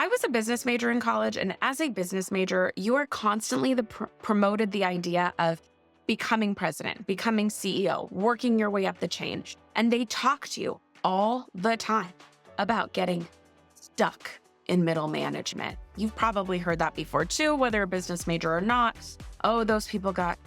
I was a business major in college, and as a business major, you are constantly promoted the idea of becoming president, becoming CEO, working your way up the chain. And they talk to you all the time about getting stuck in middle management. You've probably heard that before too, whether a business major or not. Oh, those people got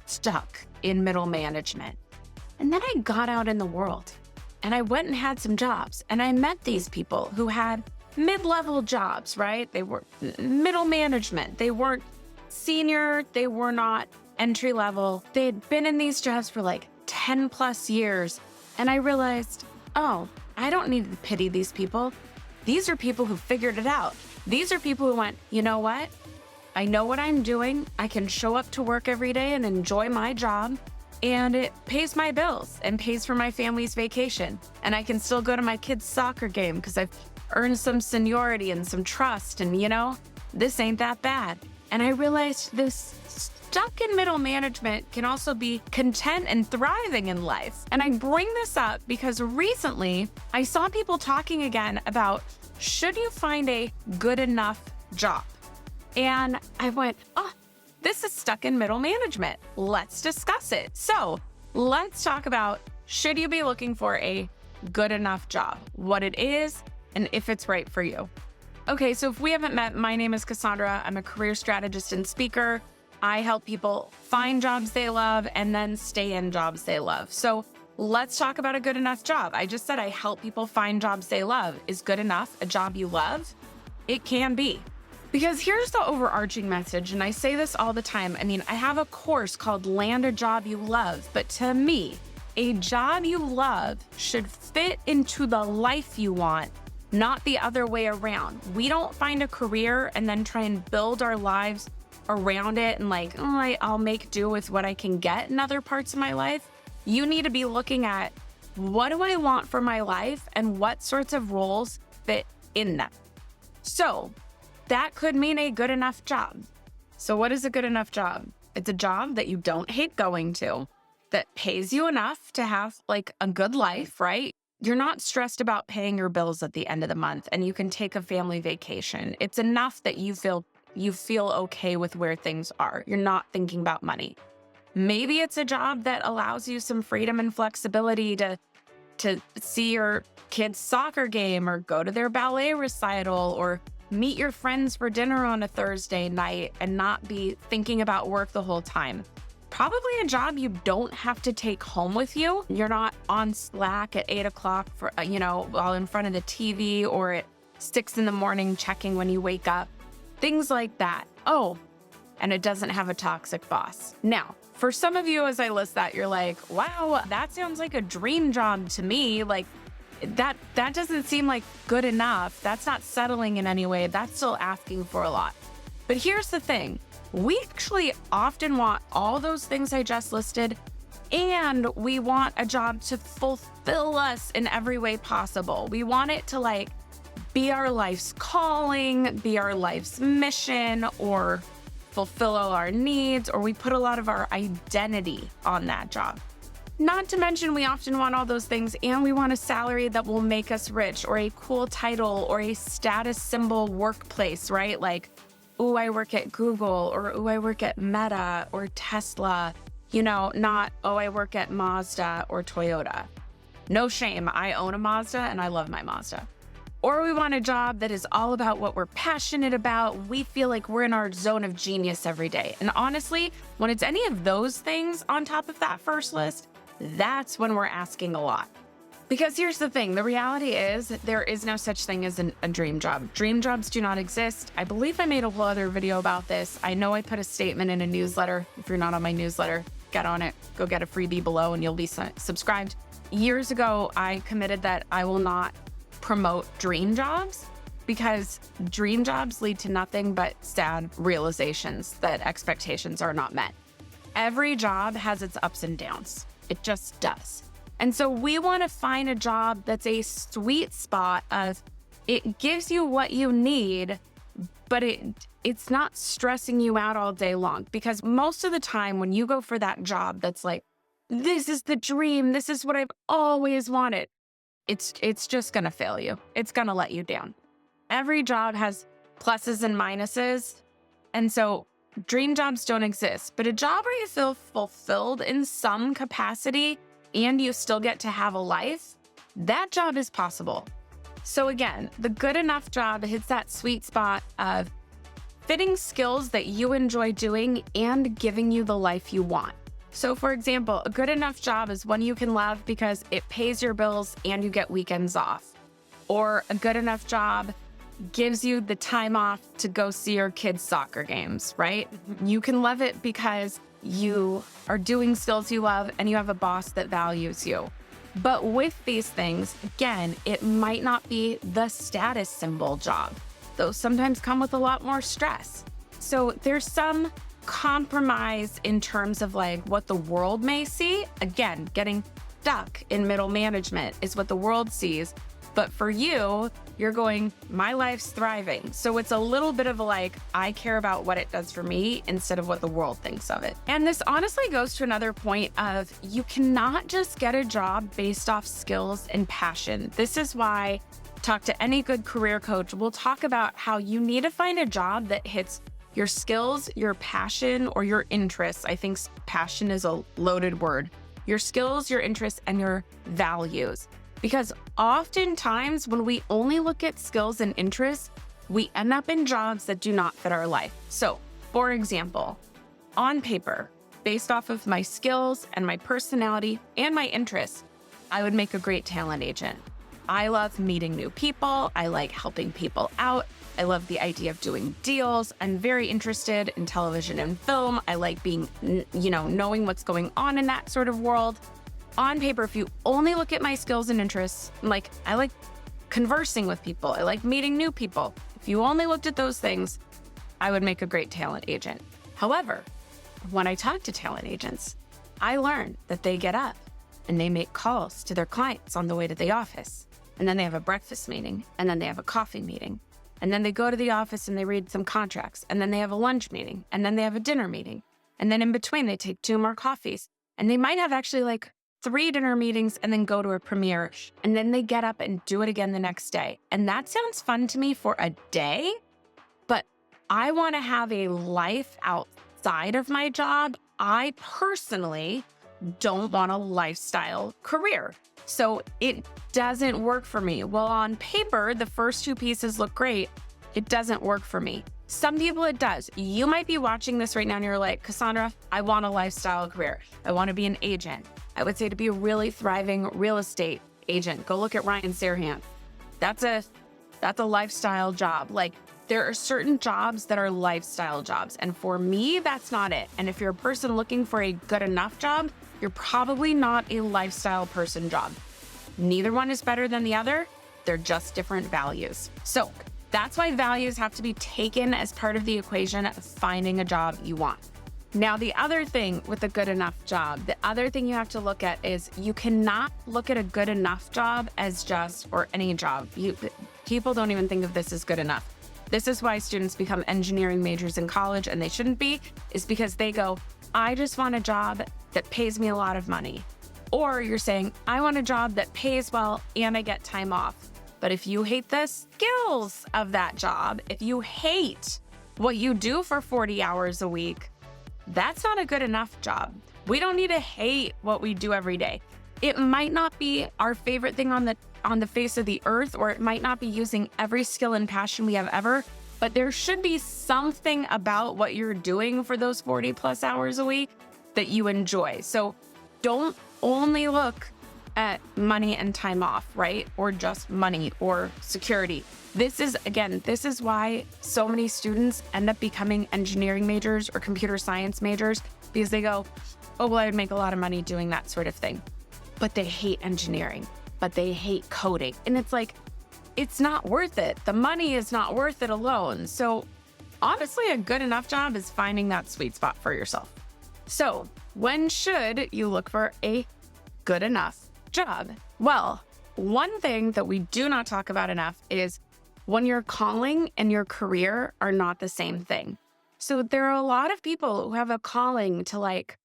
stuck in middle management. And then I got out in the world and I went and had some jobs, and I met these people who had mid-level jobs, right? They were middle management. They weren't senior. They were not entry level. They had been in these jobs for like 10 plus years. And I realized, oh, I don't need to pity these people. These are people who figured it out. These are people who went, you know what? I know what I'm doing. I can show up to work every day and enjoy my job. And it pays my bills and pays for my family's vacation. And I can still go to my kid's soccer game because I've earn some seniority and some trust, and this ain't that bad. And I realized this stuck in middle management can also be content and thriving in life. And I bring this up because recently I saw people talking again about, should you find a good enough job? And I went, oh, this is stuck in middle management. Let's discuss it. So let's talk about, should you be looking for a good enough job, what it is, and if it's right for you. Okay, so if we haven't met, my name is Cassandra. I'm a career strategist and speaker. I help people find jobs they love and then stay in jobs they love. So let's talk about a good enough job. I just said I help people find jobs they love. Is good enough a job you love? It can be. Because here's the overarching message, and I say this all the time. I mean, I have a course called Land a Job You Love, but to me, a job you love should fit into the life you want, not the other way around. We don't find a career and then try and build our lives around it and I'll make do with what I can get in other parts of my life. You need to be looking at, what do I want for my life and what sorts of roles fit in them. So that could mean a good enough job. So what is a good enough job? It's a job that you don't hate going to, that pays you enough to have a good life, right? You're not stressed about paying your bills at the end of the month, and you can take a family vacation. It's enough that you feel okay with where things are. You're not thinking about money. Maybe it's a job that allows you some freedom and flexibility to see your kid's soccer game or go to their ballet recital or meet your friends for dinner on a Thursday night and not be thinking about work the whole time. Probably a job you don't have to take home with you. You're not on Slack at 8 o'clock for, while in front of the TV, or at 6 in the morning checking when you wake up. Things like that. Oh, and it doesn't have a toxic boss. Now, for some of you, as I list that, you're like, wow, that sounds like a dream job to me. That doesn't seem like good enough. That's not settling in any way. That's still asking for a lot. But here's the thing. We actually often want all those things I just listed, and we want a job to fulfill us in every way possible. We want it to be our life's calling, be our life's mission, or fulfill all our needs, or we put a lot of our identity on that job. Not to mention, we often want all those things, and we want a salary that will make us rich, or a cool title, or a status symbol workplace, right? Ooh, I work at Google, or ooh, I work at Meta or Tesla, not, oh, I work at Mazda or Toyota. No shame, I own a Mazda and I love my Mazda. Or we want a job that is all about what we're passionate about. We feel like we're in our zone of genius every day. And honestly, when it's any of those things on top of that first list, that's when we're asking a lot. Because here's the thing, the reality is there is no such thing as a dream job. Dream jobs do not exist. I believe I made a whole other video about this. I know I put a statement in a newsletter. If you're not on my newsletter, get on it. Go get a freebie below and you'll be subscribed. Years ago, I committed that I will not promote dream jobs because dream jobs lead to nothing but sad realizations that expectations are not met. Every job has its ups and downs. It just does. And so we want to find a job that's a sweet spot of, it gives you what you need, but it's not stressing you out all day long. Because most of the time when you go for that job that's this is the dream, this is what I've always wanted, it's just going to fail you. It's going to let you down. every job has pluses and minuses. And so dream jobs don't exist, but a job where you feel fulfilled in some capacity and you still get to have a life, that job is possible. So again, the good enough job hits that sweet spot of fitting skills that you enjoy doing and giving you the life you want. So for example, a good enough job is one you can love because it pays your bills and you get weekends off. Or a good enough job gives you the time off to go see your kids' soccer games, right? You can love it because you are doing skills you love and you have a boss that values you. But with these things, again, it might not be the status symbol job. Those sometimes come with a lot more stress. So there's some compromise in terms of like what the world may see. Again, getting stuck in middle management is what the world sees. But for you, you're going, my life's thriving. So it's a little bit of a like, I care about what it does for me instead of what the world thinks of it. And this honestly goes to another point of you cannot just get a job based off skills and passion. This is why talk to any good career coach. We'll talk about how you need to find a job that hits your skills, your passion, or your interests. I think passion is a loaded word. Your skills, your interests, and your values. Because oftentimes when we only look at skills and interests, we end up in jobs that do not fit our life. So, for example, on paper, based off of my skills and my personality and my interests, I would make a great talent agent. I love meeting new people. I like helping people out. I love the idea of doing deals. I'm very interested in television and film. I like being, knowing what's going on in that sort of world. On paper, if you only look at my skills and interests, like I like conversing with people, I like meeting new people. If you only looked at those things, I would make a great talent agent. However, when I talk to talent agents, I learn that they get up and they make calls to their clients on the way to the office. And then they have a breakfast meeting, and then they have a coffee meeting. And then they go to the office and they read some contracts, and then they have a lunch meeting, and then they have a dinner meeting. And then in between, they take 2 more coffees. And they might have actually like 3 dinner meetings and then go to a premiere. And then they get up and do it again the next day. And that sounds fun to me for a day, but I want to have a life outside of my job. I personally don't want a lifestyle career. So it doesn't work for me. Well, on paper, the first 2 pieces look great. It doesn't work for me. Some people it does. You might be watching this right now and you're like, Cassandra, I want a lifestyle career. I want to be an agent. I would say to be a really thriving real estate agent, go look at Ryan Serhant. That's a lifestyle job. Like there are certain jobs that are lifestyle jobs. And for me, that's not it. And if you're a person looking for a good enough job, you're probably not a lifestyle person job. Neither one is better than the other. They're just different values. So that's why values have to be taken as part of the equation of finding a job you want. Now, the other thing with a good enough job, the other thing you have to look at is you cannot look at a good enough job as just, or any job. People don't even think of this as good enough. This is why students become engineering majors in college, and they shouldn't be, is because they go, I just want a job that pays me a lot of money. Or you're saying, I want a job that pays well and I get time off. But if you hate the skills of that job, if you hate what you do for 40 hours a week, that's not a good enough job. We don't need to hate what we do every day. It might not be our favorite thing on the face of the earth, or it might not be using every skill and passion we have ever, but there should be something about what you're doing for those 40 plus hours a week that you enjoy. So don't only look at money and time off, right? Or just money or security. This is why so many students end up becoming engineering majors or computer science majors, because they go, oh, well, I would make a lot of money doing that sort of thing. But they hate engineering, but they hate coding. And it's like, it's not worth it. The money is not worth it alone. So honestly, a good enough job is finding that sweet spot for yourself. So when should you look for a good enough job? Well, one thing that we do not talk about enough is when your calling and your career are not the same thing. So there are a lot of people who have a calling to like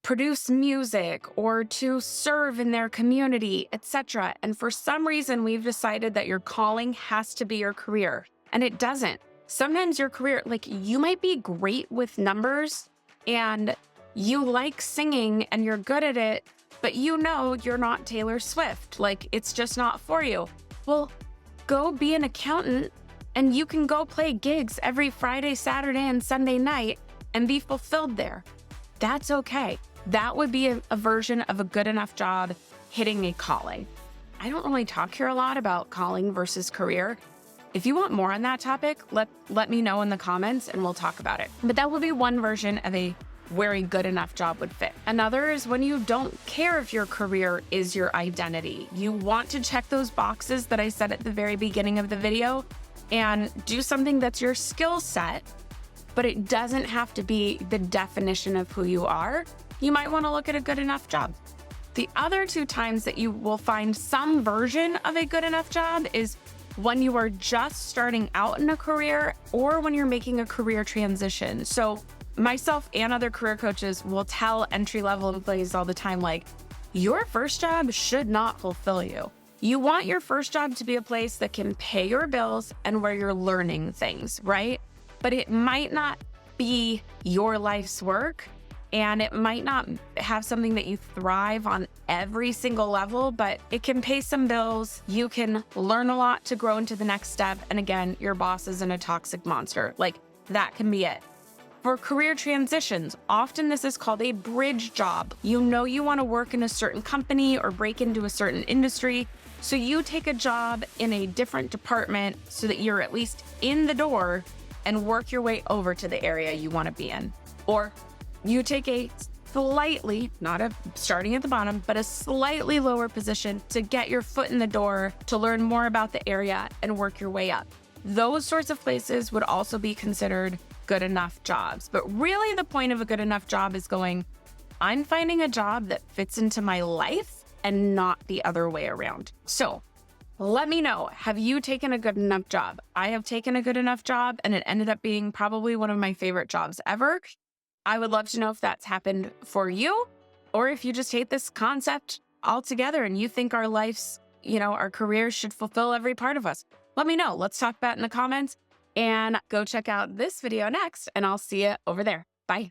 produce music or to serve in their community, etc. And for some reason, we've decided that your calling has to be your career. and it doesn't. Sometimes your career, like you might be great with numbers and you like singing and you're good at it, but you know you're not Taylor Swift. Like it's just not for you. Well, go be an accountant and you can go play gigs every Friday, Saturday, and Sunday night and be fulfilled there. That's okay. That would be a version of a good enough job hitting a calling. I don't really talk here a lot about calling versus career. If you want more on that topic, let me know in the comments and we'll talk about it. But that will be one version of a where a good enough job would fit. Another is when you don't care if your career is your identity. You want to check those boxes that I said at the very beginning of the video and do something that's your skill set, but it doesn't have to be the definition of who you are. You might want to look at a good enough job. The other two times that you will find some version of a good enough job is when you are just starting out in a career or when you're making a career transition. So myself and other career coaches will tell entry-level employees all the time, like, your first job should not fulfill you. You want your first job to be a place that can pay your bills and where you're learning things, right? But it might not be your life's work. And it might not have something that you thrive on every single level, but it can pay some bills. You can learn a lot to grow into the next step. And again, your boss isn't a toxic monster. Like that can be it. For career transitions, often this is called a bridge job. You know you want to work in a certain company or break into a certain industry. So you take a job in a different department so that you're at least in the door and work your way over to the area you want to be in. Or you take a slightly, not a starting at the bottom, but a slightly lower position to get your foot in the door, to learn more about the area and work your way up. Those sorts of places would also be considered good enough jobs. But really the point of a good enough job is going, I'm finding a job that fits into my life and not the other way around. So let me know, have you taken a good enough job? I have taken a good enough job and it ended up being probably one of my favorite jobs ever. I would love to know if that's happened for you, or if you just hate this concept altogether and you think our lives, our careers should fulfill every part of us. Let me know. Let's talk about it in the comments and go check out this video next, and I'll see you over there.